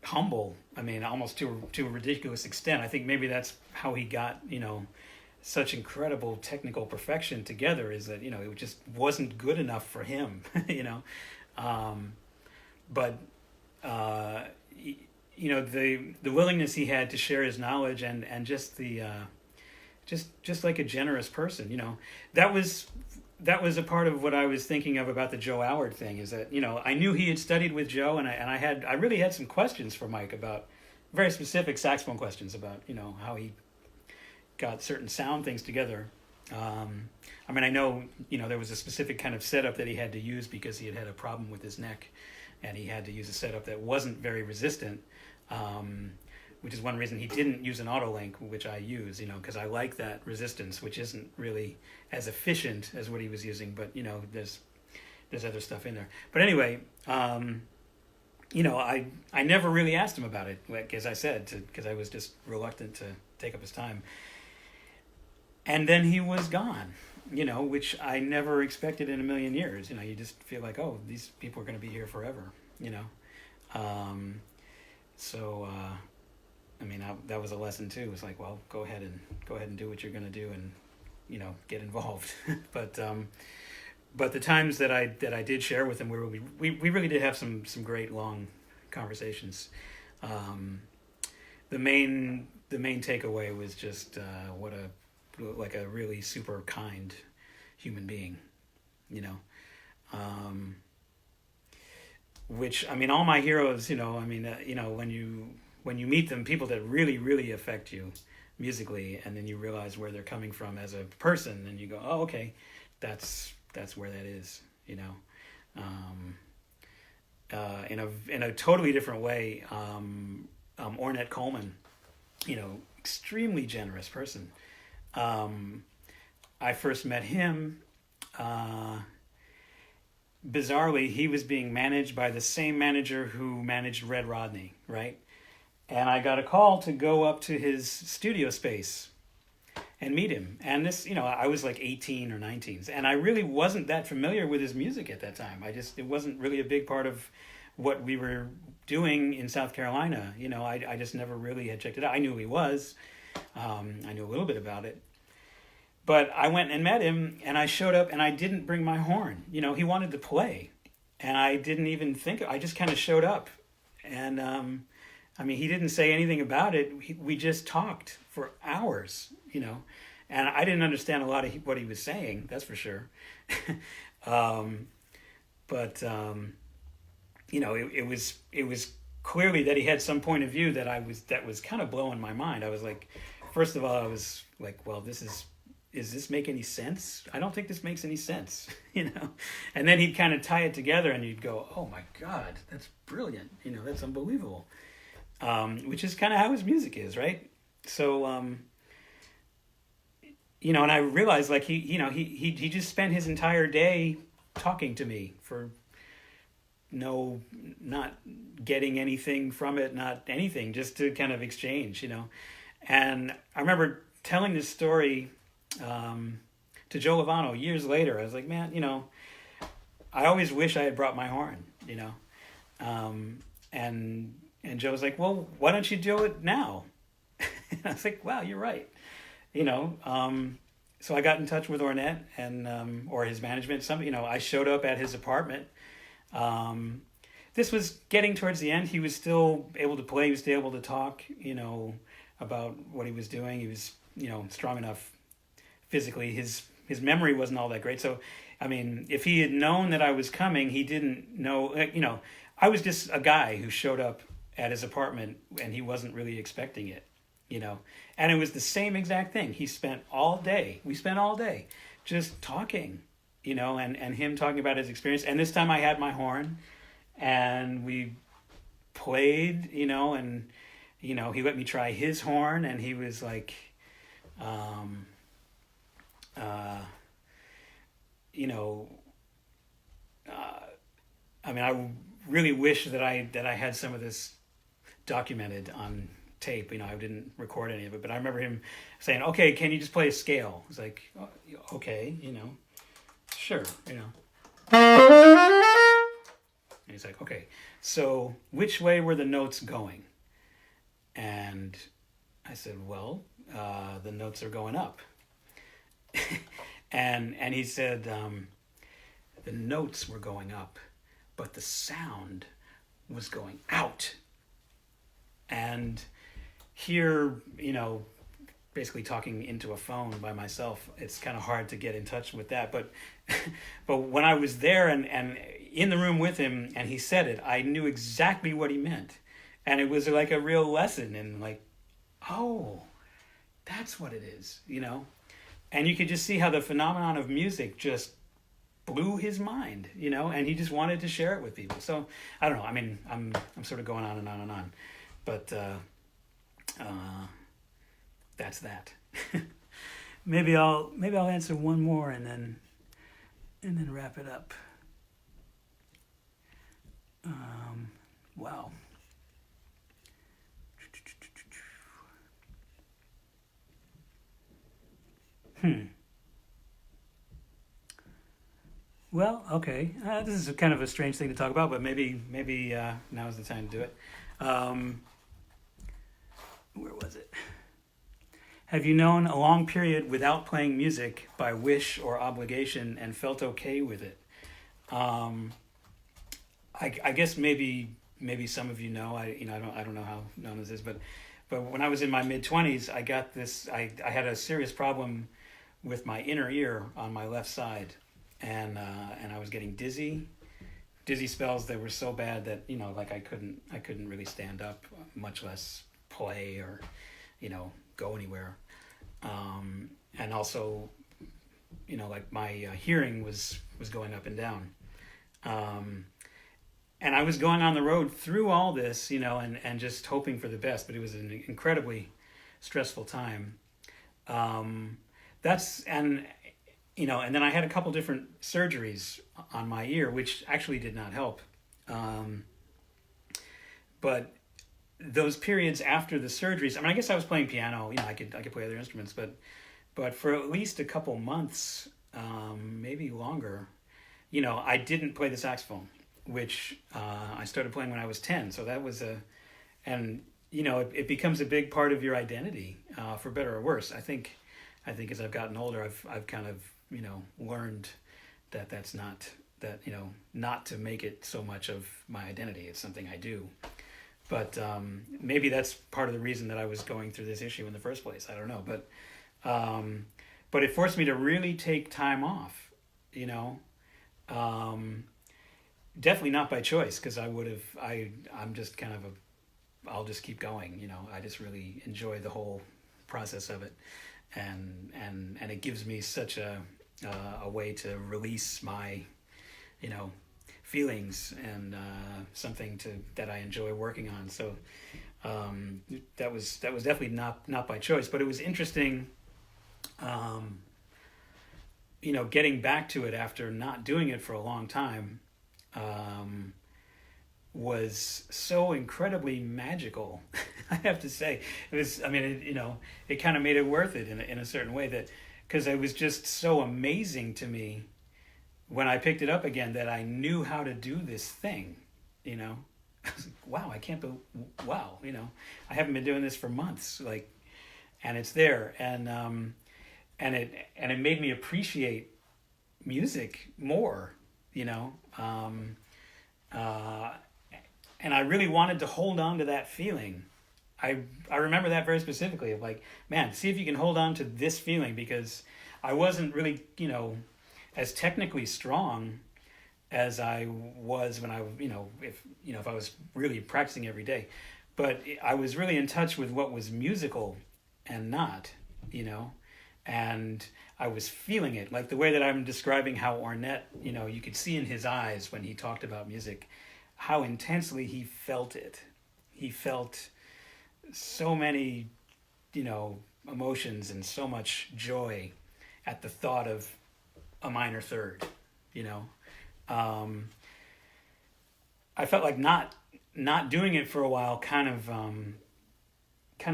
humble. I mean, almost to a ridiculous extent. I think maybe that's how he got, such incredible technical perfection together, is that, it just wasn't good enough for him, but the willingness he had to share his knowledge, and just the just like a generous person, that was a part of what I was thinking of about the Joe Howard thing, is that, I knew he had studied with Joe, and I really had some questions for Mike, about very specific saxophone questions about, how he got certain sound things together. I know, there was a specific kind of setup that he had to use because he had a problem with his neck, and he had to use a setup that wasn't very resistant, which is one reason he didn't use an auto-link, which I use, because I like that resistance, which isn't really as efficient as what he was using, but, there's other stuff in there. But anyway, I never really asked him about it, like, as I said, because I was just reluctant to take up his time. And then he was gone, which I never expected in a million years. You just feel like, oh, these people are going to be here forever, that was a lesson too. It was like, well, go ahead and do what you're going to do, and, get involved. But the times that I did share with him, we really did have some great long conversations. The main takeaway was just what a really super kind human being, which, all my heroes, when you meet them, people that really, really affect you musically, and then you realize where they're coming from as a person, and you go, oh, okay, that's where that is, in a totally different way. Ornette Coleman, extremely generous person. I first met him, bizarrely, he was being managed by the same manager who managed Red Rodney, right? And I got a call to go up to his studio space and meet him. And this, I was like 18 or 19, and I really wasn't that familiar with his music at that time. It wasn't really a big part of what we were doing in South Carolina. I just never really had checked it out. I knew who he was. I knew a little bit about it. But I went and met him, and I showed up, and I didn't bring my horn. He wanted to play, and I didn't even think. I just kind of showed up, and he didn't say anything about it. We just talked for hours, and I didn't understand a lot of what he was saying. That's for sure. It was clearly that he had some point of view that was kind of blowing my mind. I was like, first of all, I was like, well, does this make any sense? I don't think this makes any sense, And then he'd kind of tie it together, and you'd go, oh my God, that's brilliant. That's unbelievable. Which is kind of how his music is, right? So, and I realized, like, he just spent his entire day talking to me for not getting anything from it, not anything, just to kind of exchange, And I remember telling this story to Joe Lovano years later. I was like, man, I always wish I had brought my horn, and Joe was like, well, why don't you do it now? And I was like, wow, you're right. So I got in touch with Ornette and or his management. I showed up at his apartment. This was getting towards the end. He was still able to play. He was still able to talk, about what he was doing. He was, strong enough physically. His memory wasn't all that great. So, if he had known that I was coming, he didn't know, I was just a guy who showed up at his apartment, and he wasn't really expecting it, and it was the same exact thing. We spent all day just talking, and him talking about his experience. And this time I had my horn, and we played, and, he let me try his horn, and he was like, I really wish that I had some of this documented on tape. I didn't record any of it, but I remember him saying, okay, can you just play a scale? I was like, oh, okay, sure, you know. And he's like, okay, so which way were the notes going? And I said, well, the notes are going up. and he said, the notes were going up, but the sound was going out. And here, you know, basically talking into a phone by myself, it's kind of hard to get in touch with that. But but when I was there and in the room with him and he said it, I knew exactly what he meant. And it was like a real lesson in like, oh, that's what it is, you know? And you could just see how the phenomenon of music just blew his mind, you know, and he just wanted to share it with people. So I don't know. I mean, I'm sort of going on and on and on, but that's that. maybe I'll answer one more and then wrap it up. Wow. Well, okay. This is kind of a strange thing to talk about, but maybe now is the time to do it. Where was it? Have you known a long period without playing music by wish or obligation and felt okay with it? I guess maybe some of you know. I don't know how known this is, but when I was in my mid-20s, I got this. I had a serious problem with my inner ear on my left side, and I was getting dizzy spells that were so bad that, you know, like I couldn't really stand up, much less play or, you know, go anywhere. And also, you know, like my hearing was going up and down. And I was going on the road through all this, you know, and just hoping for the best, but it was an incredibly stressful time. You know, and then I had a couple different surgeries on my ear, which actually did not help. But those periods after the surgeries, I mean, I guess I was playing piano, you know, I could play other instruments, but for at least a couple months, maybe longer, you know, I didn't play the saxophone, which I started playing when I was 10. So that was and you know, it becomes a big part of your identity, for better or worse. I think as I've gotten older, I've kind of, you know, learned that's not, that, you know, not to make it so much of my identity. It's something I do. But maybe that's part of the reason that I was going through this issue in the first place. I don't know. But it forced me to really take time off, you know. Definitely not by choice, because I'm just kind of I'll just keep going, you know. I just really enjoy the whole process of it. And it gives me such a way to release my, you know, feelings, and something that I enjoy working on. So that was definitely not by choice, but it was interesting, you know, getting back to it after not doing it for a long time, was so incredibly magical. I have to say, it was. I mean, you know, it kind of made it worth it in a certain way, that because it was just so amazing to me when I picked it up again that I knew how to do this thing, you know. I was like, wow, I can't believe, wow, you know, I haven't been doing this for months, like, and it's there, and it made me appreciate music more, you know. And I really wanted to hold on to that feeling. I remember that very specifically, of like, man, see if you can hold on to this feeling, because I wasn't really, you know, as technically strong as I was when I, you know, if I was really practicing every day, but I was really in touch with what was musical and not, you know, and I was feeling it, like the way that I'm describing how Ornette, you know, you could see in his eyes when he talked about music, how intensely he felt it. He felt so many, you know, emotions and so much joy at the thought of a minor third, you know. I felt like not doing it for a while kind of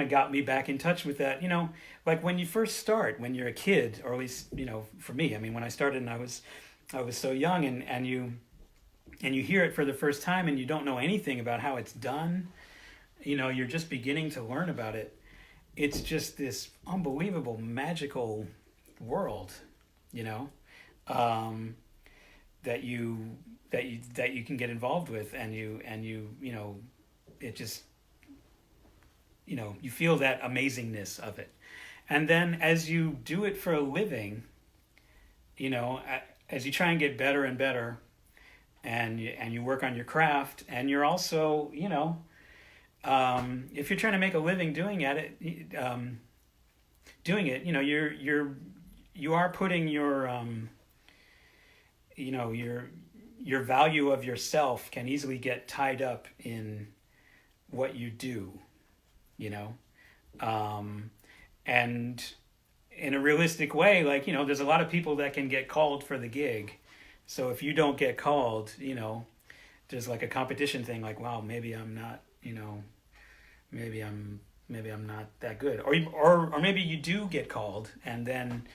got me back in touch with that, you know, like when you first start, when you're a kid, or at least, you know, for me, I mean, when I started and I was I was so young, and you hear it for the first time, and you don't know anything about how it's done. You're just beginning to learn about it. It's just this unbelievable, magical world, you know, that you can get involved with, and it just, you feel that amazingness of it. And then as you do it for a living, as you try and get better and better, and you work on your craft, and you're also, if you're trying to make a living doing it, you are putting your value of yourself can easily get tied up in what you do, and in a realistic way, like, there's a lot of people that can get called for the gig. So if you don't get called, there's like a competition thing, like, wow, maybe I'm not, maybe I'm not that good, or maybe you do get called, and then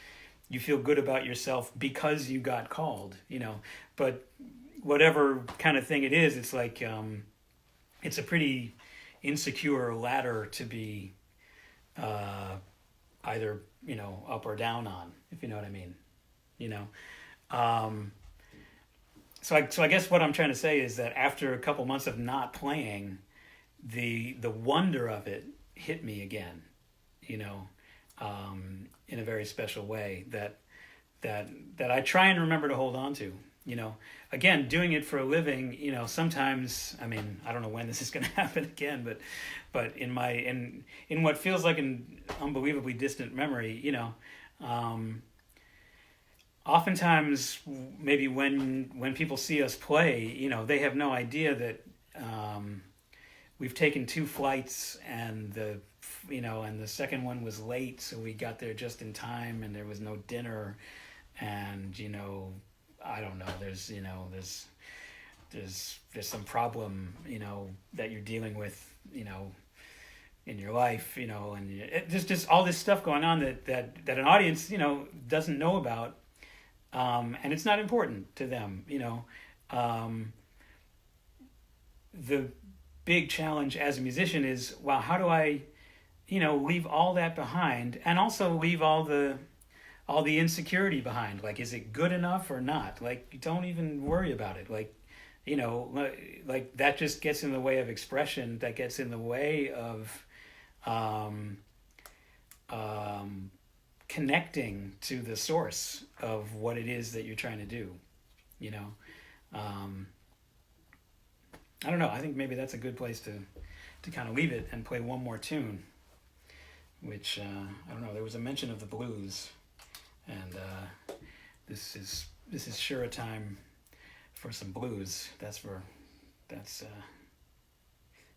you feel good about yourself because you got called, But whatever kind of thing it is, it's like it's a pretty insecure ladder to be either up or down on, if you know what I mean, So I guess what I'm trying to say is that after a couple months of not playing, the wonder of it hit me again, in a very special way that I try and remember to hold on to. Again, doing it for a living, sometimes, I mean, I don't know when this is going to happen again, but in what feels like an unbelievably distant memory, oftentimes maybe when people see us play, they have no idea that we've taken 2 flights, and the second one was late, so we got there just in time, and there was no dinner, and I don't know, there's some problem, that you're dealing with, in your life, and there's just all this stuff going on that an audience, doesn't know about, and it's not important to them, The big challenge as a musician is, wow, how do I, leave all that behind, and also leave all the insecurity behind? Like, is it good enough or not? Like, don't even worry about it. Like, like that just gets in the way of expression. That gets in the way of connecting to the source of what it is that you're trying to do. I don't know. I think maybe that's a good place to kind of leave it and play one more tune, which I don't know. There was a mention of the blues, and this is sure a time for some blues. That's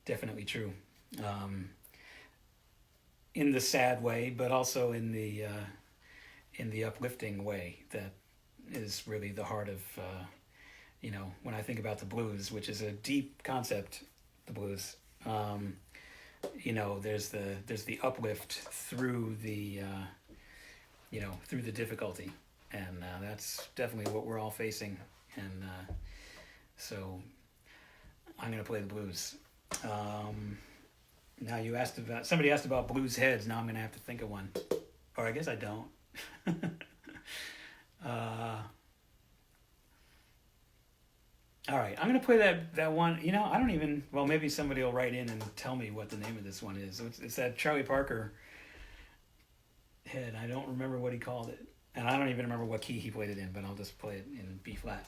definitely true, in the sad way, but also in the uplifting way that is really the heart of when I think about the blues, which is a deep concept, the blues. There's the uplift through the through the difficulty, and that's definitely what we're all facing. And so I'm gonna play the blues. Now somebody asked about blues heads. Now I'm gonna have to think of one, or I guess I don't. All right, I'm going to play that one. I don't even, well, maybe somebody will write in and tell me what the name of this one is. It's that Charlie Parker head. I don't remember what he called it. And I don't even remember what key he played it in, but I'll just play it in B flat.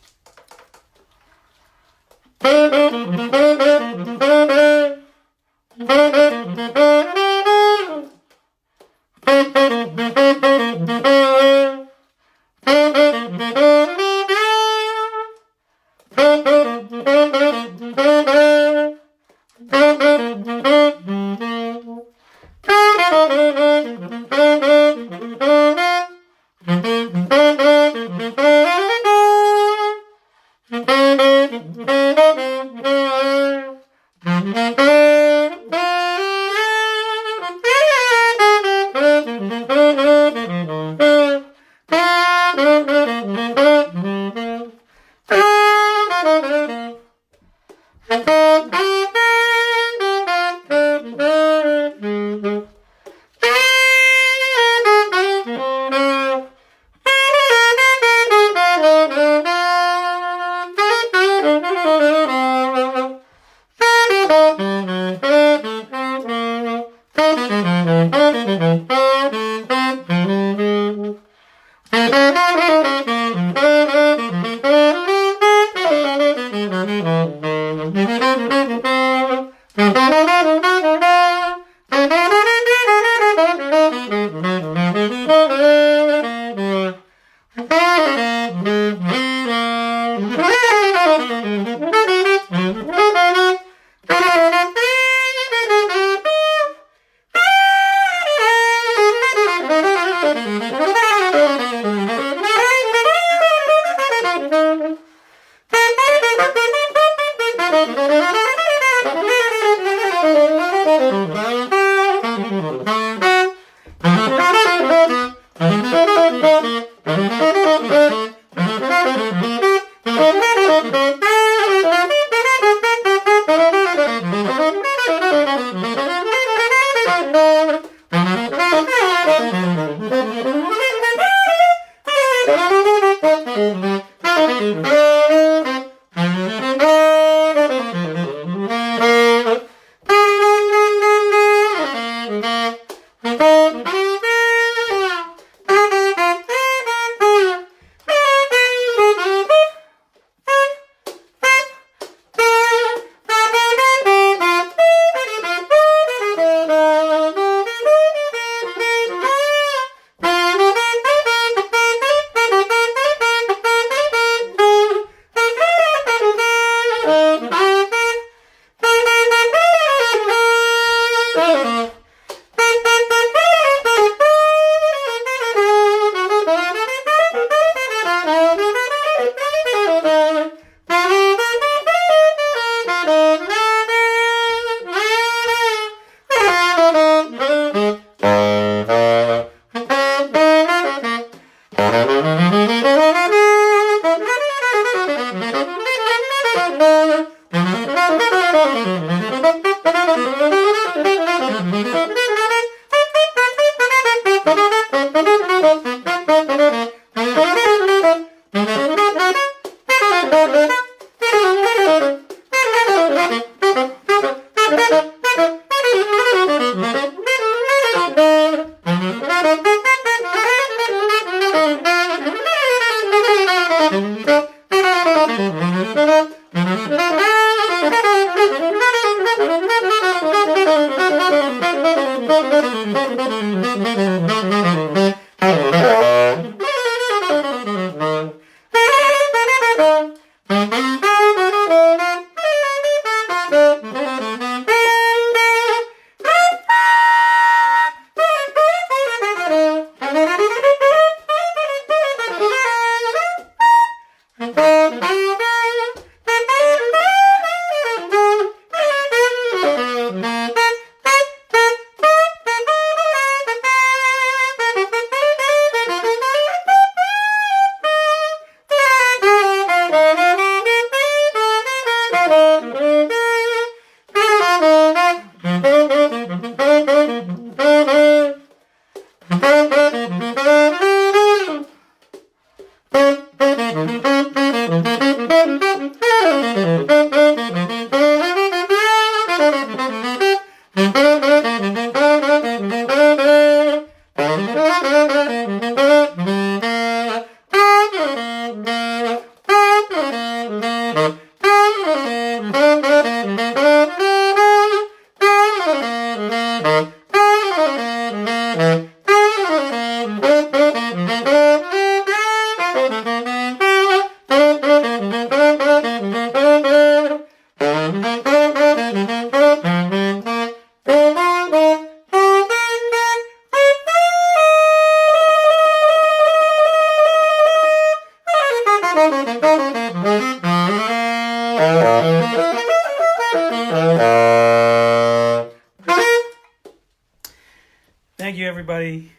Thank you, everybody.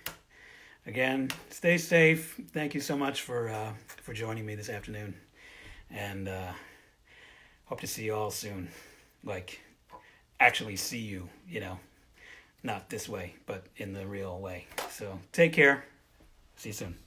Again, stay safe. Thank you so much for joining me this afternoon, and hope to see you all soon. Like, actually see you, not this way, but in the real way. So take care. See you soon.